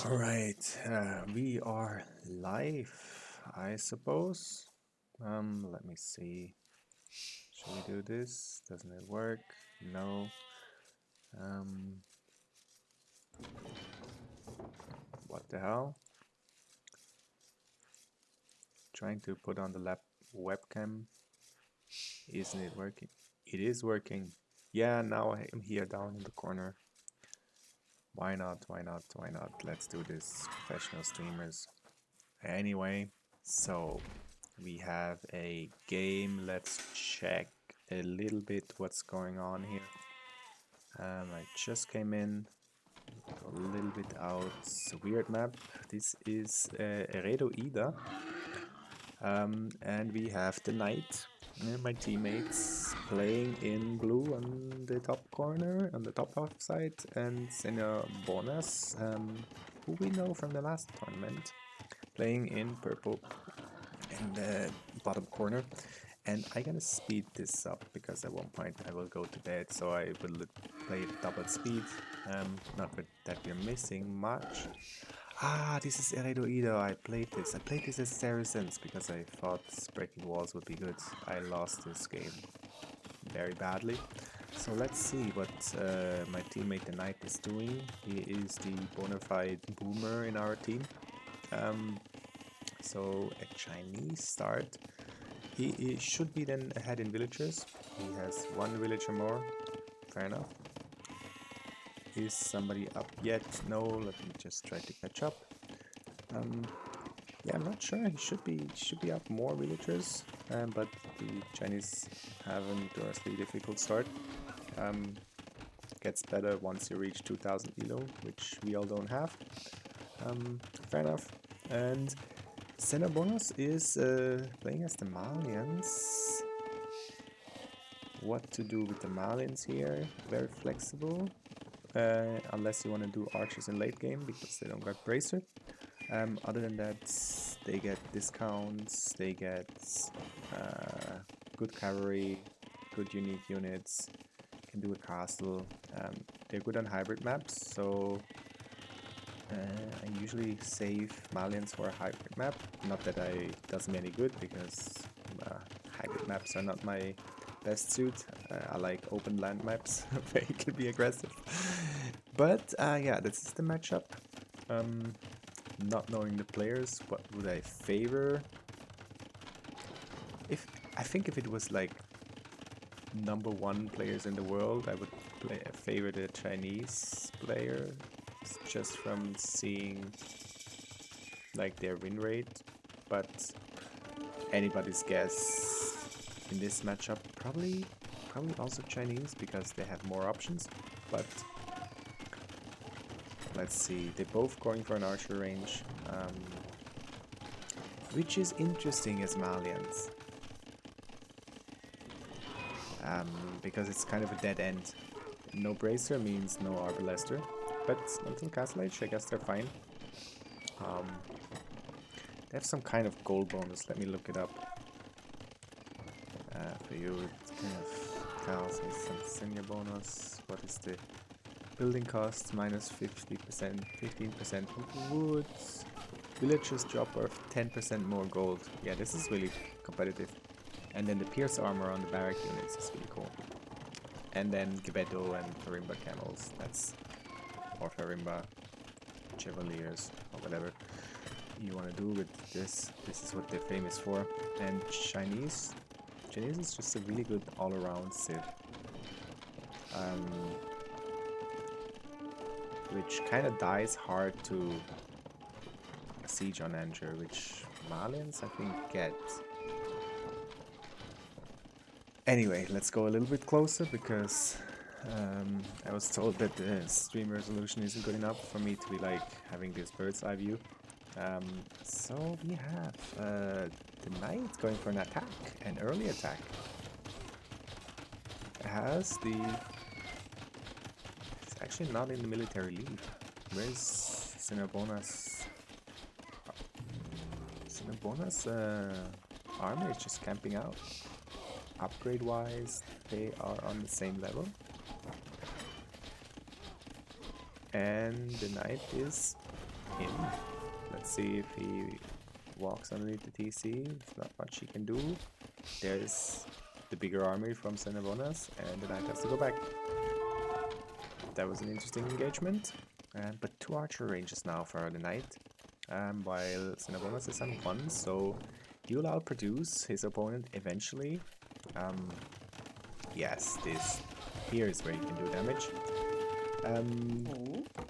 Alright, we are live, I suppose. Let me see. Should we do this? Doesn't it work? No. Um, what the hell? Trying to put on the lap webcam. Isn't it working? It is working. Yeah, now I am here down in the corner. Why not? Why not? Why not? Let's do this, professional streamers. Anyway, so we have a game. Let's check a little bit what's going on here. I just came in, a little bit out. It's a weird map. This is Eredo Ida. And we have TheNight, my teammates, playing in blue on the top corner, on the top half side, and SenorBonas, who we know from the last tournament, playing in purple in the bottom corner. And I'm gonna speed this up because at one point I will go to bed, so I will play it double speed. Not that we're missing much. Ah, this is Eredo Ido. I played this. I played this as Saracens because I thought breaking walls would be good. I lost this game very badly. So let's see what my teammate TheNight is doing. He is the bona fide boomer in our team. So a Chinese start. He should be then ahead in villagers. He has one villager more. Fair enough. Is somebody up yet? No, let me just try to catch up. Yeah, I'm not sure. He should be up more villagers, but the Chinese have a notoriously difficult start. Gets better once you reach 2000 elo, which we all don't have. Fair enough. And SenorBonas is playing as the Malians. What to do with the Malians here? Very flexible. Unless you want to do archers in late game because they don't got bracer. Other than that, they get discounts, they get good cavalry, good unique units, can do a castle. They're good on hybrid maps, so I usually save Malians for a hybrid map. Not that it does me any good, because hybrid maps are not my best suit. I like open land maps where you can be aggressive. But yeah, this is the matchup. Not knowing the players, what would I favor? I think if it was like #1 players in the world, I would favor the Chinese player, just from seeing like their win rate. But anybody's guess in this matchup, probably also Chinese because they have more options. But let's see, they're both going for an archer range, which is interesting as Malians, because it's kind of a dead end. No bracer means no Arbor Lester, but until Castle Age, I guess they're fine. They have some kind of gold bonus, let me look it up. For you, it kind of tells me some SenorBonas. What is the building cost? Minus 50%, 15% woods. Villagers drop worth 10% more gold. Yeah, this is really competitive. And then the pierce armor on the barrack units is really cool. And then Gebeto and Farimba camels. Or Farimba chevaliers, or whatever you want to do with this. This is what they're famous for. And Chinese is just a really good all-around Civ. Which kind of dies hard to siege on Angel, which Malians I think get. Anyway, let's go a little bit closer because I was told that the stream resolution isn't good enough for me to be like having this bird's eye view. So we have TheNight going for an attack, an early attack. It has the... It's actually not in the military lead. Where's SenorBonas? SenorBonas army is just camping out. Upgrade wise, they are on the same level. And TheNight is him. Let's see if he walks underneath the TC. There's not much he can do. There's the bigger army from SenorBonas, and the knight has to go back. That was an interesting engagement. But 2 archer ranges now for the knight, while SenorBonas is on 1, so he will outproduce his opponent eventually. Yes, this here is where he can do damage.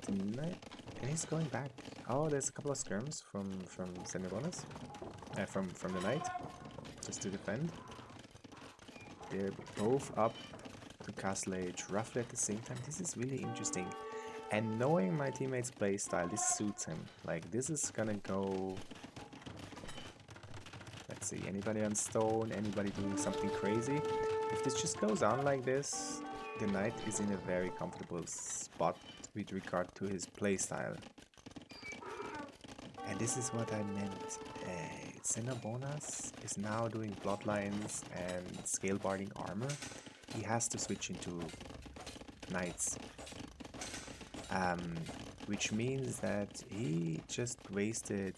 TheNight, and he's going back. Oh, there's a couple of skirms from SenorBonas, from the knight, just to defend. They're both up to castle age roughly at the same time. This is really interesting. And knowing my teammate's playstyle, this suits him. Like, this is gonna go... Let's see, anybody on stone, anybody doing something crazy? If this just goes on like this, the knight is in a very comfortable spot with regard to his playstyle. And this is what I meant. SenorBonas is now doing bloodlines and scale barding armor. He has to switch into knights. Which means that he just wasted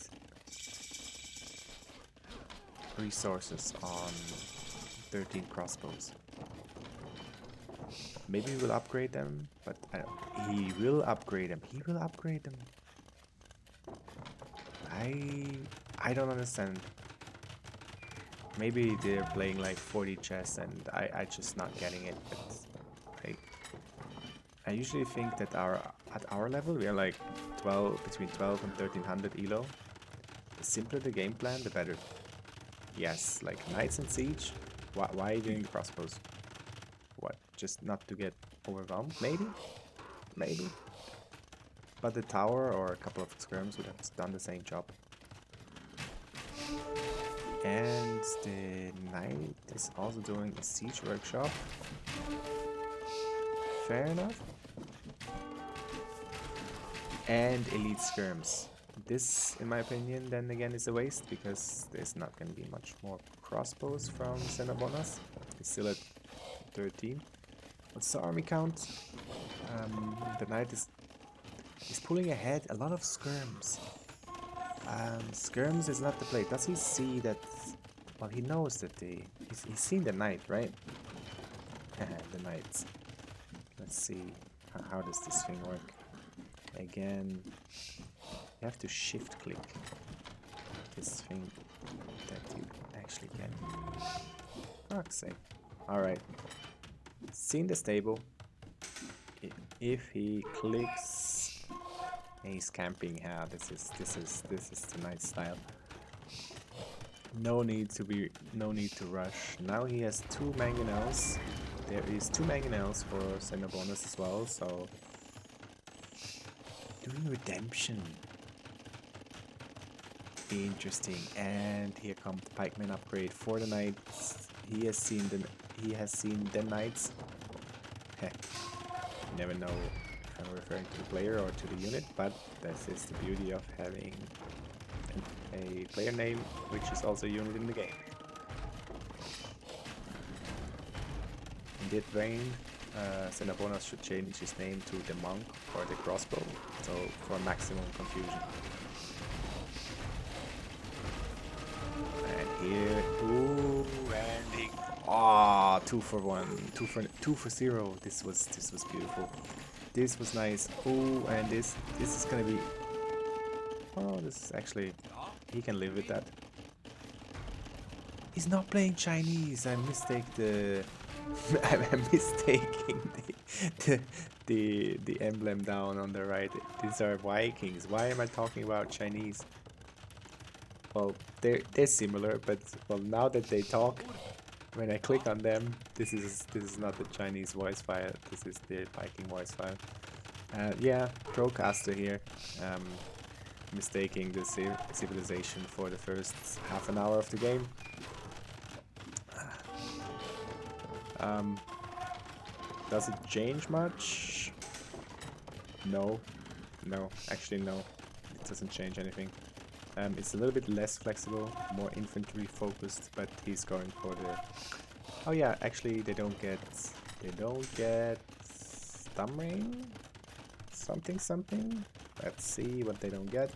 resources on 13 crossbows. Maybe he will upgrade them, but he will upgrade them. He will upgrade them. I don't understand. Maybe they're playing like 40 chess and I just not getting it. But I usually think that at our level we are like between 12 and 1300 elo. The simpler the game plan, the better. Yes, like knights in siege. Why are you doing the crossbows? What? Just not to get overwhelmed? Maybe. Maybe. But the tower or a couple of skirms would have done the same job. And the knight is also doing a siege workshop. Fair enough. And elite skirms. This, in my opinion, then again is a waste because there's not going to be much more crossbows from SenorBonas. It's still at 13. What's the army count? The knight is pulling ahead. A lot of skirms. Skirms is not the play. Does he see that? Well, he knows that he's seen the knight, right? The knights. Let's see. How does this thing work? Again, you have to shift click this thing that you actually can. Fuck's sake. Alright. Seen the stable. If he clicks, he's camping. Yeah, this is the night style. No need to rush. Now he has 2 mangonels. There is 2 mangonels for SenorBonas as well, so doing redemption. Interesting. And here comes the pikeman upgrade for the knights. He has seen the knights. Heck, you never know if I'm referring to the player or to the unit, but this is the beauty of having a player name which is also a unit in the game. In that vein, SenorBonas should change his name to the monk or the crossbow, so for maximum confusion. And here, ooh, and he, 2 for 1, 2 for 0. This was beautiful. This was nice. Ooh, and this is gonna be. Oh, this is actually, he can live with that. He's not playing Chinese. I'm mistaking the emblem down on the right. These are Vikings. Why am I talking about Chinese? Well, they're similar, but well, now that they talk, when I click on them, this is not the Chinese voice file. This is the Viking voice file. Yeah, Procaster here. Mistaking the civilization for the first half an hour of the game. Does it change much? No, actually no, it doesn't change anything. It's a little bit less flexible, more infantry focused, but he's going for the... Oh yeah, actually they don't get thumb rain, something something. Let's see what they don't get.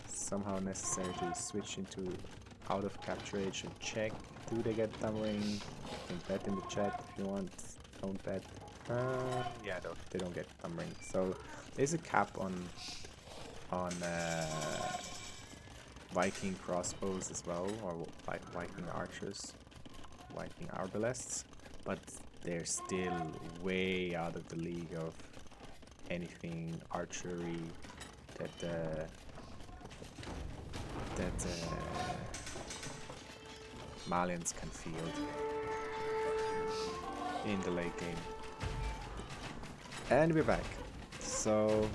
Somehow necessary to switch into out of capture age and check. Do they get thumb ring? You can bet in the chat if you want. Don't bet. Yeah, they don't get thumb ring. So there's a cap on Viking crossbows as well, or Viking archers, Viking arbalests, but they're still way out of the league of anything archery that Malians can field in the late game. And we're back. So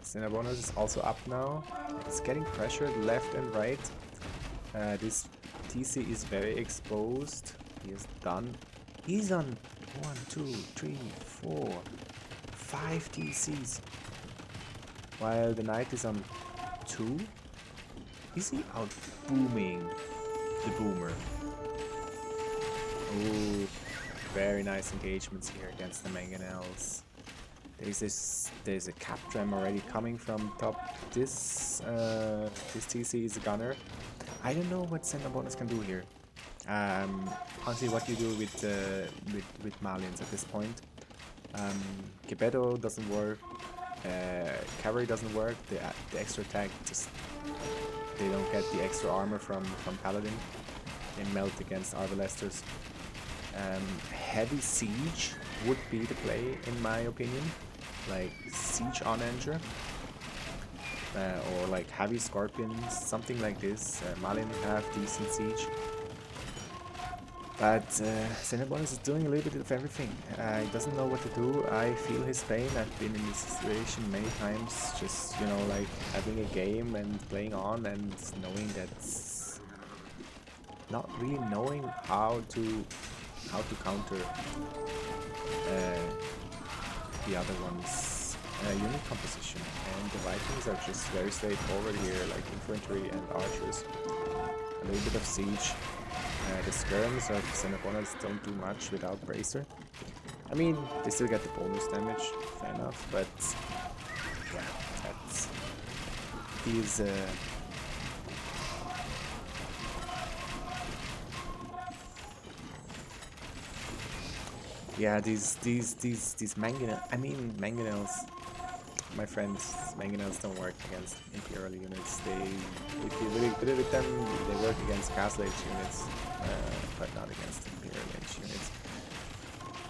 SenorBonas is also up now. It's getting pressured left and right. This TC is very exposed. He is done. He's on 1, 2, 3, 4, 5 TCs. While TheNight is on 2. Is he out booming the boomer? Oh, very nice engagements here against the mangonels. There's a cap gem already coming from top. This TC is a gunner. I don't know what SenorBonas can do here. Honestly, what you do with Malians at this point. Geppetto doesn't work. Cavalry doesn't work. The extra attack just they don't get the extra armor from Paladin. They melt against Arbalesters. Heavy siege would be the play in my opinion. Like siege on Anger. Or like heavy scorpions, something like this. Malin have decent siege. But SenorBonas is doing a little bit of everything. He doesn't know what to do. I feel his pain. I've been in this situation many times. Just, you know, like having a game and playing on and knowing that not really knowing how to counter the other one's unit composition. And the Vikings are just very straightforward here, like infantry and archers. A little bit of siege. The skirms of SenorBonas don't do much without bracer. I mean, they still get the bonus damage, fair enough, but yeah, that's these yeah, these mangonels. I mean, mangonels. My friends, mangonels don't work against Imperial units. If you're really good with them, they work against Castle Age units, but not against Imperial Age units.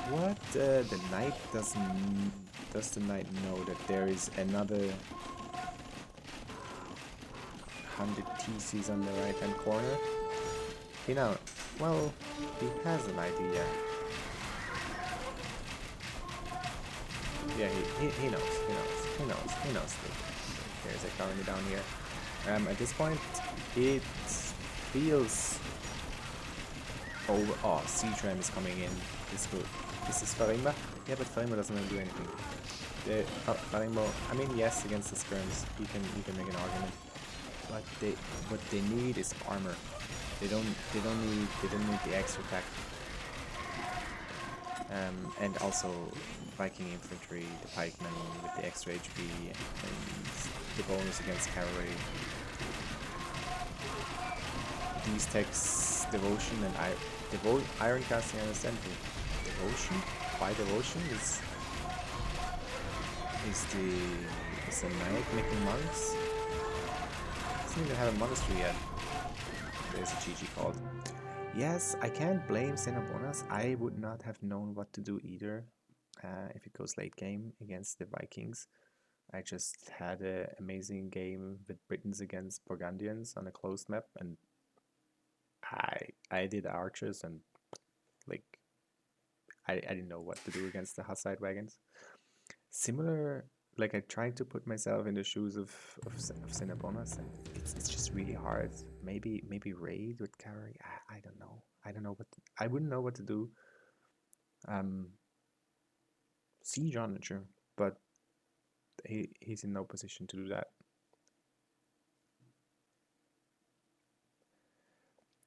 What the Knight does the Knight know that there is another 100 TCs on the right hand corner? You know, well, he has an idea. Yeah, he knows. There's a colony down here. At this point, it feels over. Oh, Siege Ram is coming in. This good. This is Farimba. Yeah, but Farimba doesn't really do anything. The Farimba. I mean, yes, against the skirms, you can make an argument. But what they need is armor. They don't need the extra attack. And also Viking infantry, the pikemen with the extra HP, and the bonus against cavalry. These techs, devotion and iron casting, I understand. Devotion? Why devotion? Is the knight making monks? Doesn't even have a monastery yet. There's a GG called. Yes, I can't blame SenorBonas. I would not have known what to do either if it goes late game against the Vikings. I just had an amazing game with Britons against Burgundians on a closed map, and I did archers, and like I didn't know what to do against the Hussite wagons. Similar, like I tried to put myself in the shoes of SenorBonas, and it's just really hard. Maybe raid with carry. I don't know. I wouldn't know what to do. Siege Onager, but he's in no position to do that.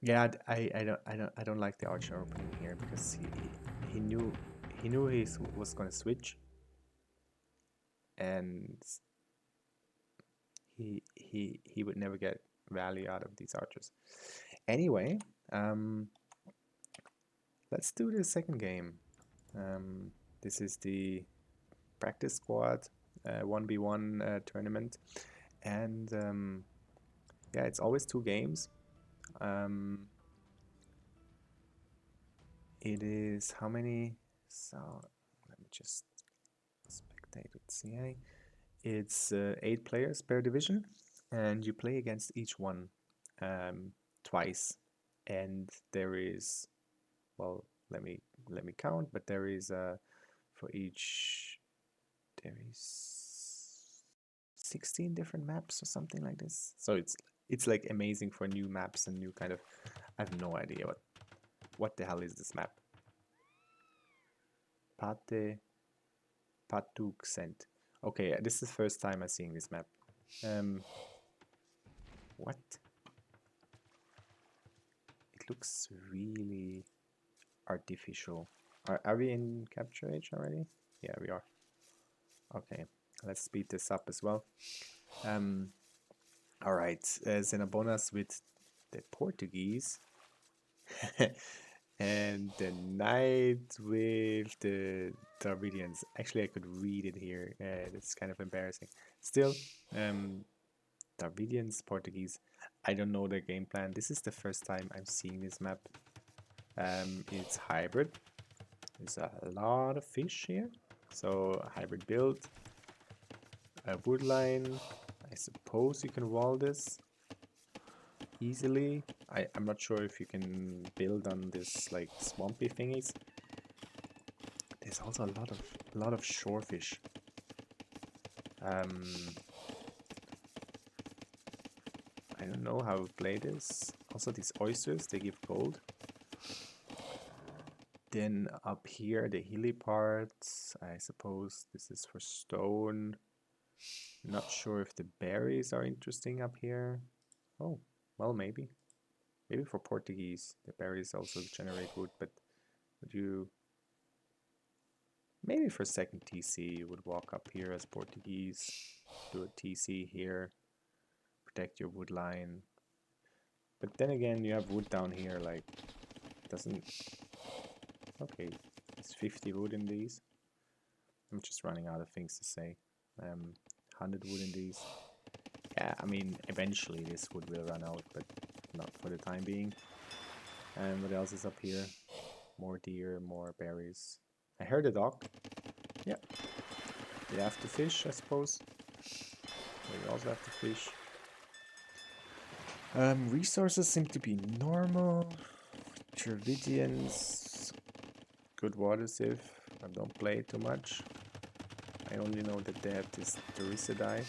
Yeah, I don't like the archer opening here because he He knew he was gonna switch, and he would never get value out of these archers. Anyway, let's do the second game. This is the practice squad 1v1 tournament, and yeah, it's always 2 games. It is how many? So let me just spectate with CA. It's 8 players per division, and you play against each one twice. And there is, well, let me count, but there is for each, there is 16 different maps or something like this. So it's like amazing for new maps and new kind of, I have no idea what the hell is this map. Patuk Cent. Okay, this is the first time I'm seeing this map. What? It looks really artificial. Are we in Capture Age already? Yeah, we are. Okay, let's speed this up as well. Alright, SenorBonas with the Portuguese. And TheNight with the Dravidians. Actually, I could read it here. It's kind of embarrassing. Still, Dravidians, Portuguese. I don't know their game plan. This is the first time I'm seeing this map. It's hybrid. There's a lot of fish here. So, hybrid build. A wood line. I suppose you can wall this easily. I'm not sure if you can build on this like swampy thingies. There's also a lot of shorefish. I don't know how to play this. Also these oysters, they give gold. Then up here the hilly parts, I suppose this is for stone. Not sure if the berries are interesting up here. Oh, well maybe. Maybe for Portuguese, the berries also generate wood, but would you... Maybe for second TC, you would walk up here as Portuguese, do a TC here, protect your wood line. But then again, you have wood down here, like, doesn't... Okay, it's 50 wood in these. I'm just running out of things to say. 100 wood in these. Yeah, I mean, eventually this wood will run out, but not for the time being. And what else is up here? More deer, more berries. I heard a dog. Yeah. You have to fish, I suppose. You also have to fish. Resources seem to be normal. Dravidians. Good water sieve. I don't play it too much. I only know that they have this Dorisidae.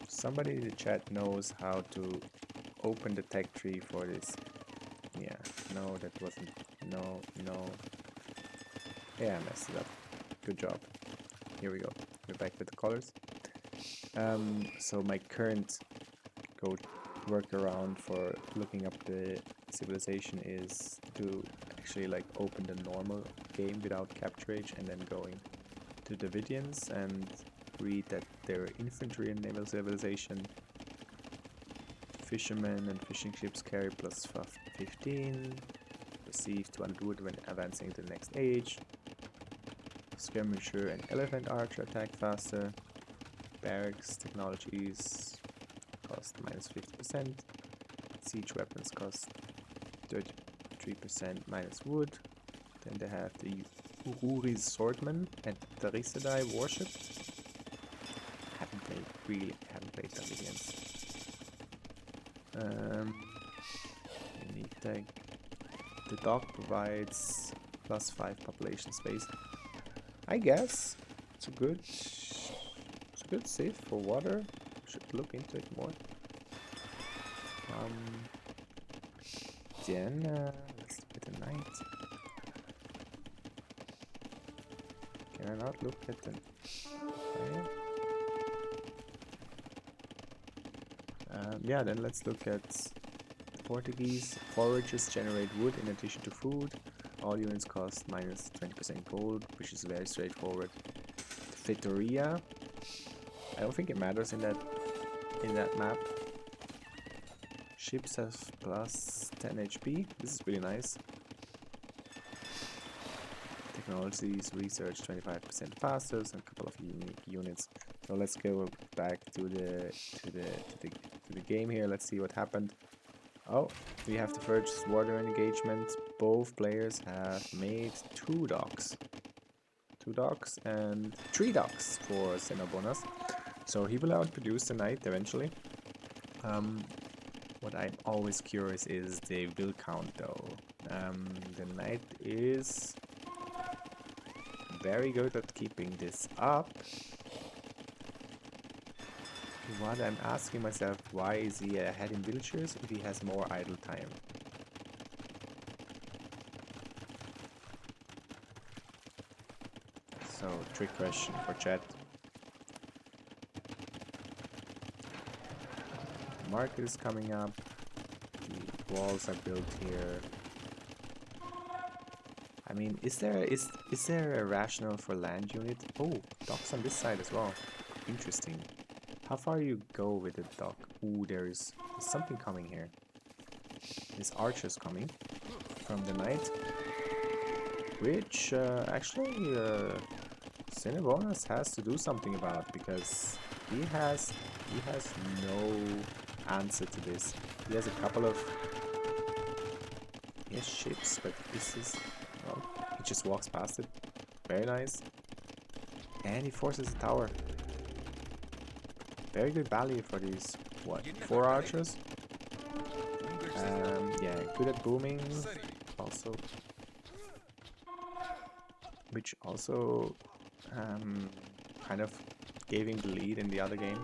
Somebody in the chat knows how to open the tech tree for this. Yeah, no, that wasn't... No. Yeah, I messed it up. Good job. Here we go. We're back with the colors. So my current workaround for looking up the civilization is to actually like open the normal game without Capture Age and then going to Davidians and read that their infantry and naval civilization, fishermen and fishing ships carry plus 15, receive 200 wood when advancing to the next age, skirmisher and elephant archer attack faster, barracks technologies cost minus 50%, siege weapons cost 33% minus wood, then they have the Ururi's swordman and Dorisidae warship. Really haven't played Davidians. Unique tag. The dog provides plus 5 population space. I guess it's a good save for water. Should look into it more. Then let's look at the night. Can I not look at the fire? Yeah, then let's look at the Portuguese. Foragers generate wood in addition to food. All units cost minus 20% gold, which is very straightforward. Fitteria. I don't think it matters in that map. Ships have plus 10 HP. This is really nice. Technologies research 25% faster, so a couple of unique units. So let's go back to the game here. Let's see what happened. Oh, we have the first water engagement. Both players have made 2 docks. 2 docks and 3 docks for SenorBonas. So he will outproduce the Knight eventually. What I'm always curious is the build count though. The Knight is very good at keeping this up. What I'm asking myself, why is he ahead in villagers if he has more idle time? So, trick question for chat. Market is coming up. The walls are built here. I mean, is there a rationale for land unit? Oh, docks on this side as well. Interesting. How far you go with the dock? Ooh, there's something coming here. There's archers coming from the Knight, which actually SenorBonas has to do something about, because he has no answer to this. He has a couple of ships, but this is, well, he just walks past it. Very nice. And he forces a tower. Very good value for these, what, 4 archers? Yeah, good at booming, also, which also kind of gave him the lead in the other game,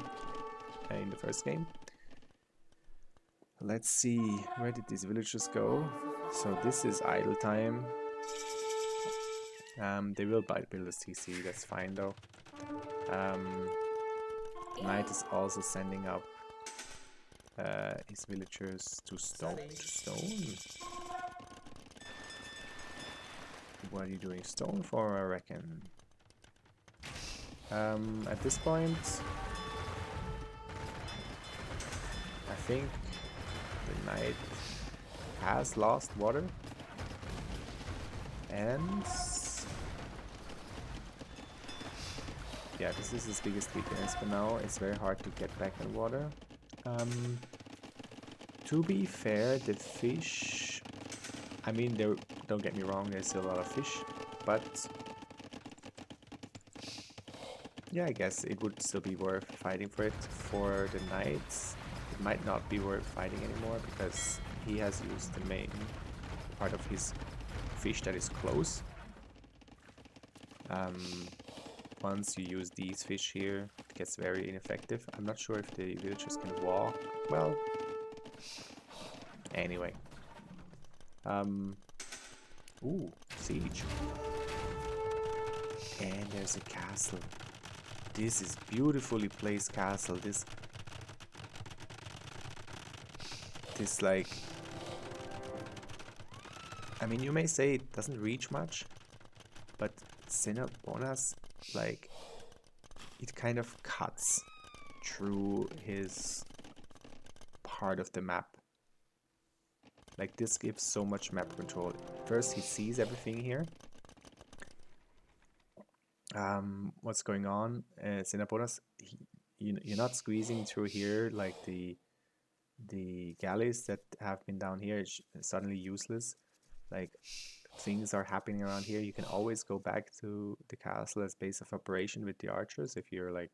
in the first game. Let's see, where did these villagers go? So this is idle time. They will build a CC, that's fine though. Knight is also sending up his villagers to stone. What are you doing stone for, I reckon? At this point, I think the Knight has lost water, and yeah, this is his biggest weakness for now. It's very hard to get back in water. To be fair, the fish, I mean, don't get me wrong, there's still a lot of fish, but yeah, I guess it would still be worth fighting for it. For the Knights, it might not be worth fighting anymore, because he has used the main part of his fish that is close. Once you use these fish here, it gets very ineffective. I'm not sure if the villagers can walk. Well, anyway. Ooh, siege. And there's a castle. This is beautifully placed castle. This like, I mean, you may say it doesn't reach much, but SenorBonas, like, it kind of cuts through his part of the map. Like, this gives so much map control. First, he sees everything here. What's going on? SenorBonas, you're not squeezing through here like the galleys that have been down here. It's suddenly useless. Like, things are happening around here. You can always go back to the castle as base of operation with the archers if you're like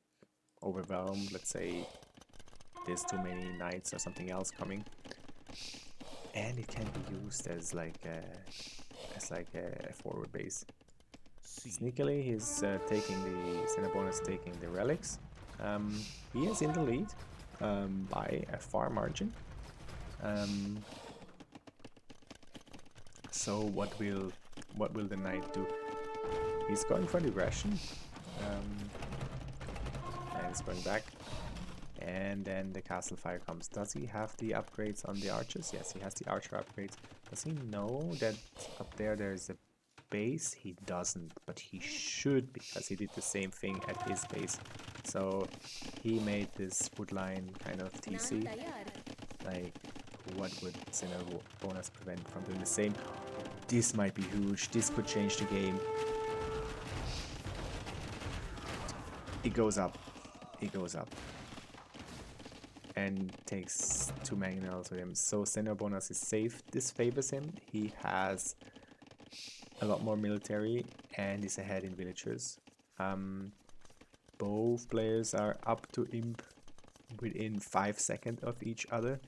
overwhelmed. Let's say there's too many knights or something else coming, and it can be used as like a forward base. Sneakily, he's SenorBonas taking the relics. He is in the lead by a far margin. So what will the Knight do? He's going for the aggression, and he's going back. And then the castle fire comes. Does he have the upgrades on the archers? Yes, he has the archer upgrades. Does he know that up there there's a base? He doesn't, but he should, because he did the same thing at his base. So he made this woodline kind of TC. Like, what would SenorBonas prevent from doing the same? This might be huge. This could change the game. It goes up. It goes up. And takes 2 mangonels with him. So SenorBonas is safe. This favors him. He has a lot more military and is ahead in villagers. Both players are up to imp within 5 seconds of each other.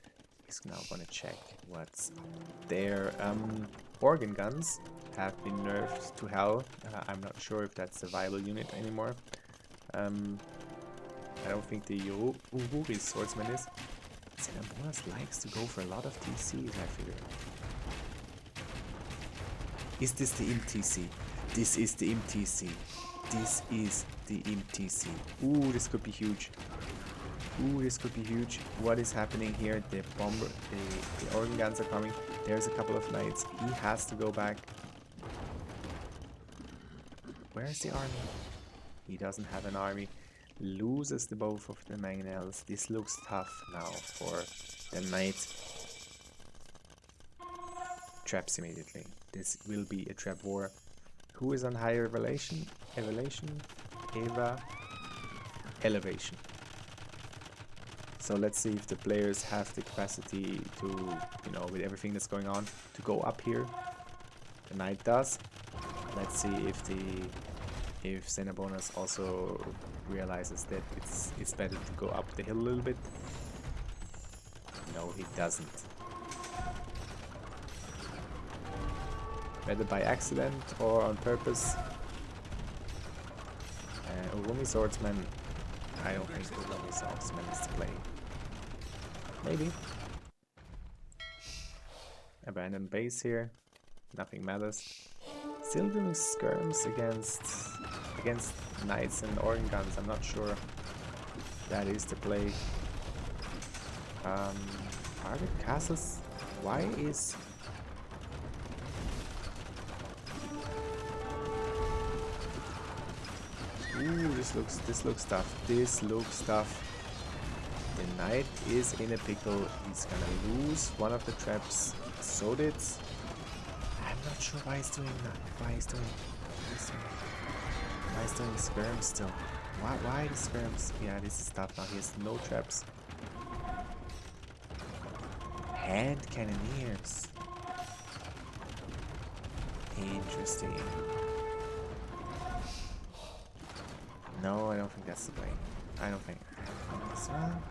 He's now gonna check what's up there. Organ guns have been nerfed to hell. I'm not sure if that's a viable unit anymore. I don't think the Uhuri swordsman is. SenorBonas likes to go for a lot of TCs, I figure. Is this the imp TC? This is the imp TC. This is the imp TC. Ooh, this could be huge. Ooh, this could be huge. What is happening here? The bomber, the organ guns are coming. There's a couple of knights. He has to go back. Where is the army? He doesn't have an army. Loses the both of the mangonels. This looks tough now for the knight. Traps immediately. This will be a trap war. Who is on higher elevation? Elevation. So let's see if the players have the capacity to, you know, with everything that's going on, to go up here. The knight does. Let's see if SenorBonas also realizes that it's better to go up the hill a little bit. No, he doesn't. Whether by accident or on purpose. Urumi Swordsman, I don't think Urumi Swordsman is to play. Maybe. Abandoned base here. Nothing matters. Still doing skirms against knights and organ guns. I'm not sure that is the play. Are the castles? Why is? Ooh, this looks tough. This looks tough. The knight is in a pickle. He's gonna lose one of the traps. So did. I'm not sure why he's doing that. Why he's doing skirms still. Why the skirms? Yeah, this is tough now. He has no traps. Hand cannoneers. Interesting. No, I don't think that's the play. I don't think this one.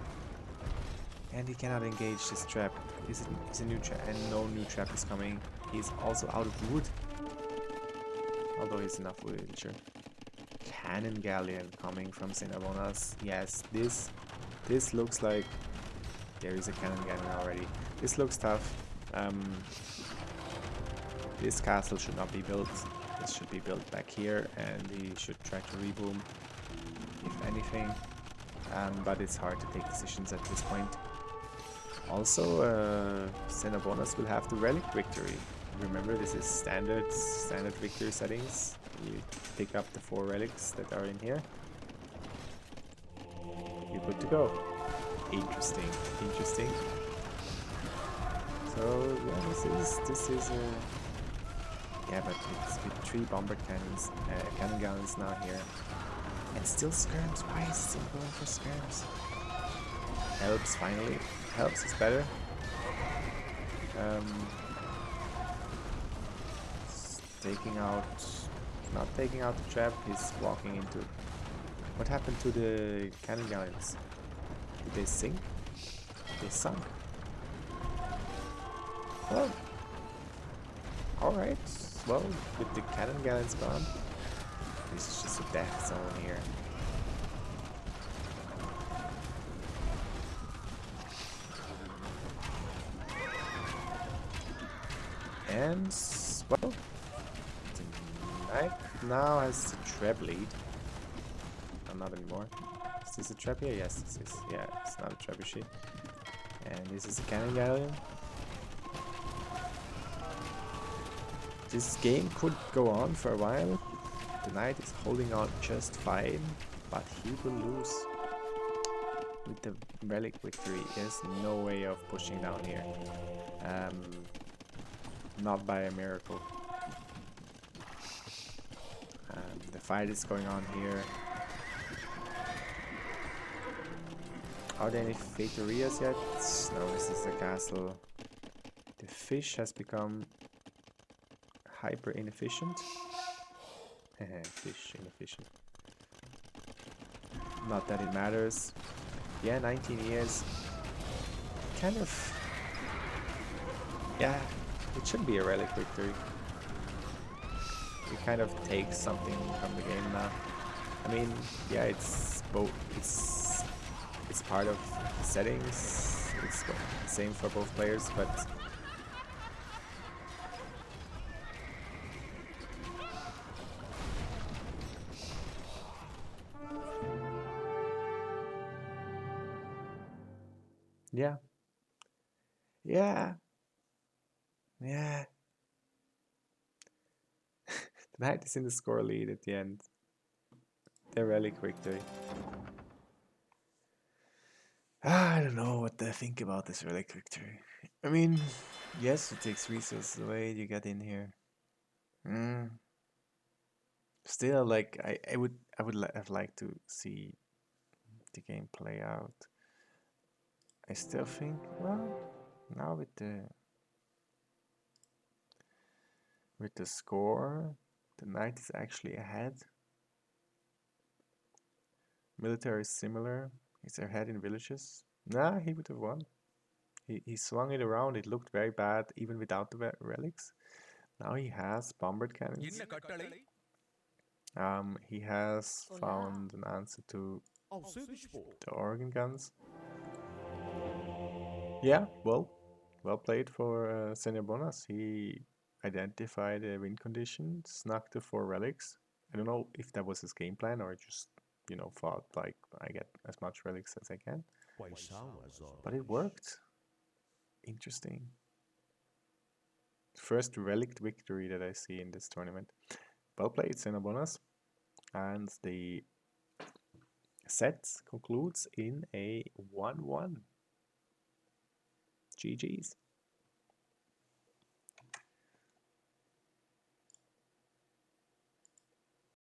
And he cannot engage this trap. It's a new trap, and no new trap is coming. He's also out of wood. Although he's enough villager. Cannon galleon coming from SenorBonas. Yes, this looks like there is a cannon galleon already. This looks tough. This castle should not be built. This should be built back here, and he should try to reboom, if anything. But it's hard to take decisions at this point. Also, SenorBonas will have the relic victory. Remember, this is standard victory settings. You pick up the 4 relics that are in here. You're good to go. Interesting. So yeah, this is yeah, but it's with 3 bombard cannons, cannon gallons now here, and still skirms. Why is it still going for skirms? Helps finally. Helps is better. Not taking out the trap. He's walking into. What happened to the cannon galleons? Did they sink? They sunk. Well, alright. Well, with the cannon galleons gone, it's just a death zone here. And, well, TheNight now has the trap lead. Oh, not anymore. Is this a trap here? Yes, this is. Yeah, it's not a trebuchet. And this is a cannon galleon. This game could go on for a while. TheNight is holding on just fine, but he will lose. With the relic victory, there's no way of pushing down here. Not by a miracle. The fight is going on here. Are there any Fatorias yet? No, this is the castle. The fish has become hyper inefficient. Fish inefficient. Not that it matters. Yeah, 19 years. Kind of. Yeah, it should be a relic victory. It kind of takes something from the game now. I mean, yeah, it's both. It's part of the settings. It's the same for both players, but yeah, yeah, yeah. The Knight is in the score lead at the end. The relic victory. I don't know what to think about this relic victory. I mean, yes, it takes resources away. You get in here. Still, like I would have liked to see the game play out. I still think, well, now with the score, the Knight is actually ahead. Military is similar. He's ahead in villages. Nah, he would have won. He swung it around. It looked very bad even without the relics. Now he has bombard cannons. He has found an answer to the organ guns. Yeah, well played for SenorBonas. He identified a win condition, snuck the 4 relics. I don't know if that was his game plan or just, thought like I get as much relics as I can. But it worked. Interesting. First relic victory that I see in this tournament. Well played, SenorBonas. And the set concludes in a 1-1. GG's.